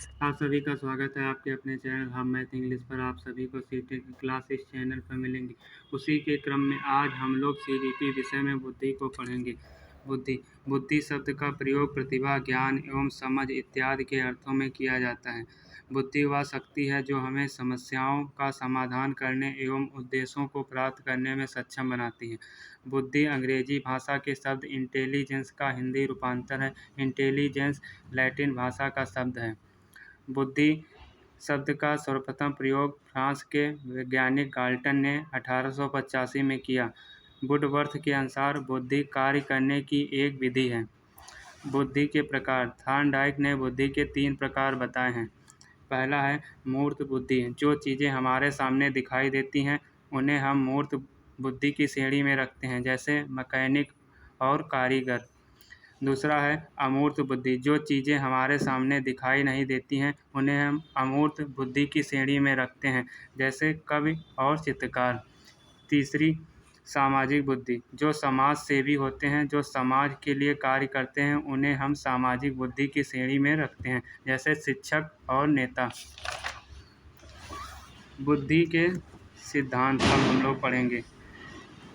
आप सभी का स्वागत है आपके अपने चैनल हम मैथ इंग्लिश पर। आप सभी को सीटेट की क्लास इस चैनल पर मिलेंगी। उसी के क्रम में आज हम लोग सीडीपी विषय में बुद्धि को पढ़ेंगे। बुद्धि बुद्धि शब्द का प्रयोग प्रतिभा, ज्ञान एवं समझ इत्यादि के अर्थों में किया जाता है। बुद्धि वह शक्ति है जो हमें समस्याओं का समाधान करने एवं उद्देश्यों को प्राप्त करने में सक्षम बनाती है। बुद्धि अंग्रेजी भाषा के शब्द इंटेलिजेंस का हिंदी रूपांतर है। इंटेलिजेंस लैटिन भाषा का शब्द है। बुद्धि शब्द का सर्वप्रथम प्रयोग फ्रांस के वैज्ञानिक गाल्टन ने 1885 में किया। वुडवर्थ के अनुसार बुद्धि कार्य करने की एक विधि है। बुद्धि के प्रकार। थॉर्नडाइक ने बुद्धि के 3 प्रकार बताए हैं। पहला है मूर्त बुद्धि। जो चीज़ें हमारे सामने दिखाई देती हैं उन्हें हम मूर्त बुद्धि की श्रेणी में रखते हैं, जैसे मैकेनिक और कारीगर। दूसरा है अमूर्त बुद्धि। जो चीज़ें हमारे सामने दिखाई नहीं देती हैं उन्हें हम अमूर्त बुद्धि की श्रेणी में रखते हैं, जैसे कवि और चित्रकार। तीसरी सामाजिक बुद्धि। जो समाज सेवी होते हैं, जो समाज के लिए कार्य करते हैं, उन्हें हम सामाजिक बुद्धि की श्रेणी में रखते हैं, जैसे शिक्षक और नेता। बुद्धि के सिद्धांत अब हम लोग पढ़ेंगे।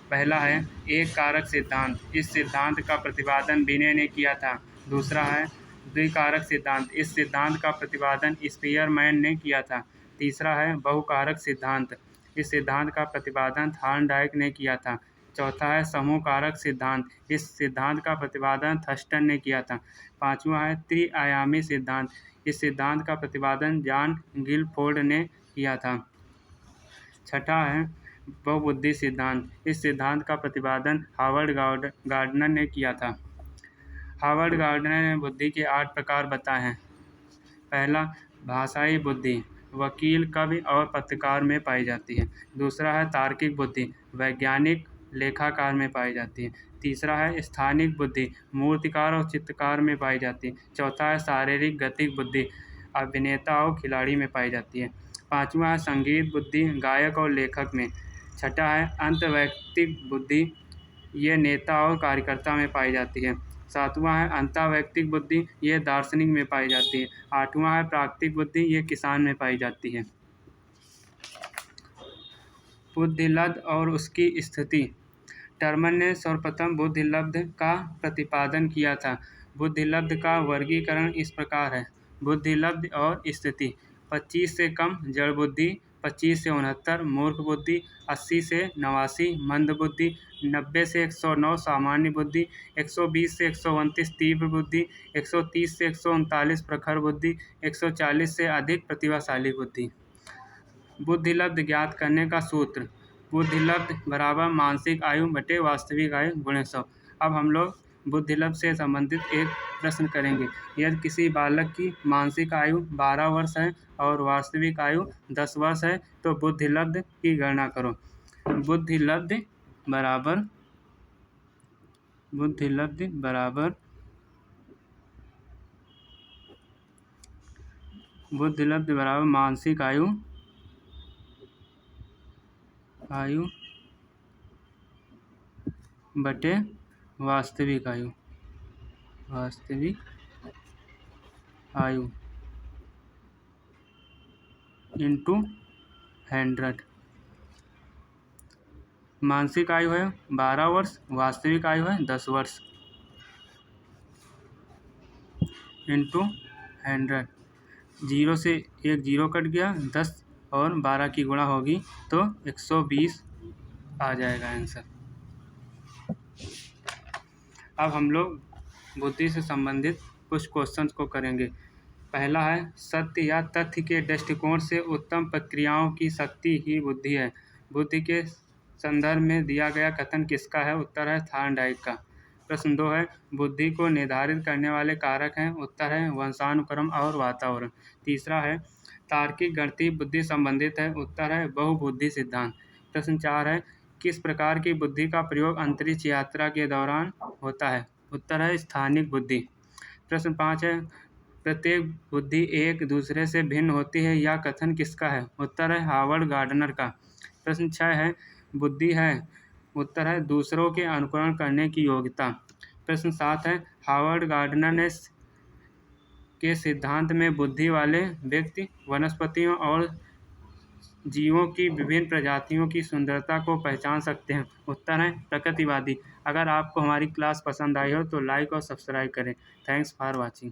पहला है एक कारक सिद्धांत। इस सिद्धांत का प्रतिपादन विनय ने किया था। दूसरा है द्विकारक सिद्धांत। इस सिद्धांत का प्रतिपादन स्पीयरमैन ने किया था। तीसरा है बहुकारक सिद्धांत। इस सिद्धांत का प्रतिपादन थॉर्नडाइक ने किया था। चौथा है समूह कारक सिद्धांत। इस सिद्धांत का प्रतिपादन थर्स्टन ने किया था। पांचवा है त्रिआयामी सिद्धांत। इस सिद्धांत का प्रतिपादन जॉन गिलफोर्ड ने किया था। छठा है बहुबुद्धि सिद्धांत। इस सिद्धांत का प्रतिपादन हार्वर्ड गार्डनर ने किया था। हार्वर्ड गार्डनर ने बुद्धि के 8 प्रकार बताए हैं। पहला भाषाई बुद्धि, वकील, कवि और पत्रकार में पाई जाती है। दूसरा है तार्किक बुद्धि, वैज्ञानिक, लेखाकार में पाई जाती है। तीसरा है स्थानिक बुद्धि, मूर्तिकार और चित्रकार में पाई जाती है। चौथा है शारीरिक गतिक बुद्धि, अभिनेता और खिलाड़ी में पाई जाती है। पांचवा है संगीत बुद्धि, गायक और लेखक में। छठा है अंतर्वैयक्तिक बुद्धि, ये नेता और कार्यकर्ता में पाई जाती है। सातवां है अंतर्वैयक्तिक बुद्धि, ये दार्शनिक में पाई जाती है। आठवां है प्राकृतिक बुद्धि, ये किसान में पाई जाती है। बुद्धिलब्ध और उसकी स्थिति। टर्मन ने सर्वप्रथम बुद्धिलब्ध का प्रतिपादन किया था। बुद्धिलब्ध का वर्गीकरण इस प्रकार है। बुद्धिलब्ध और स्थिति। 25 से कम जड़ बुद्धि, 25 से 69 मूर्ख बुद्धि, 80 से 89 मंद बुद्धि, 90 से 109 सामान्य बुद्धि, 120 से 129 तीव्र बुद्धि, 130 से 139 प्रखर बुद्धि, 140 से अधिक प्रतिभाशाली बुद्धि। बुद्धिलब्ध ज्ञात करने का सूत्र। बुद्धिलब्ध बराबर मानसिक आयु बटे वास्तविक आयु गुणे 100। अब हम लोग बुद्धिलब्ध से संबंधित एक प्रश्न करेंगे। यदि किसी बालक की मानसिक आयु 12 वर्ष है और वास्तविक आयु 10 वर्ष है तो बुद्धिलब्ध की गणना करो। बुद्धिलब्ध बराबर मानसिक आयु बटे वास्तविक आयु इंटू 100। मानसिक आयु है 12 वर्ष, वास्तविक आयु है 10 वर्ष, इंटू 100। 0 से एक 0 कट गया, 10 और 12 की गुणा होगी तो 120 आ जाएगा आंसर। अब हम लोग बुद्धि से संबंधित कुछ क्वेश्चंस को करेंगे। पहला है सत्य या तथ्य के दृष्टिकोण से उत्तम प्रक्रियाओं की शक्ति ही बुद्धि है। बुद्धि के संदर्भ में दिया गया कथन किसका है? उत्तर है थॉर्नडाइक का। प्रश्न 2 है बुद्धि को निर्धारित करने वाले कारक हैं। उत्तर है वंशानुक्रम और वातावरण। तीसरा है तार्किक गणितीय बुद्धि संबंधित है। उत्तर है बहुबुद्धि सिद्धांत। प्रश्न 4 है किस प्रकार की बुद्धि का प्रयोग अंतरिक्ष यात्रा के दौरान होता है? उत्तर है स्थानिक बुद्धि। प्रश्न 5 है प्रत्येक बुद्धि एक दूसरे से भिन्न होती है, यह कथन किसका है? उत्तर है हार्वर्ड गार्डनर का। प्रश्न 6 है बुद्धि है। उत्तर है दूसरों के अनुकरण करने की योग्यता। प्रश्न 7 है हार्वर्ड गार्डनर ने के सिद्धांत में बुद्धि वाले व्यक्ति वनस्पतियों और जीवों की विभिन्न प्रजातियों की सुंदरता को पहचान सकते हैं। उत्तर है प्रकृतिवादी। अगर आपको हमारी क्लास पसंद आई हो तो लाइक और सब्सक्राइब करें। Thanks for watching.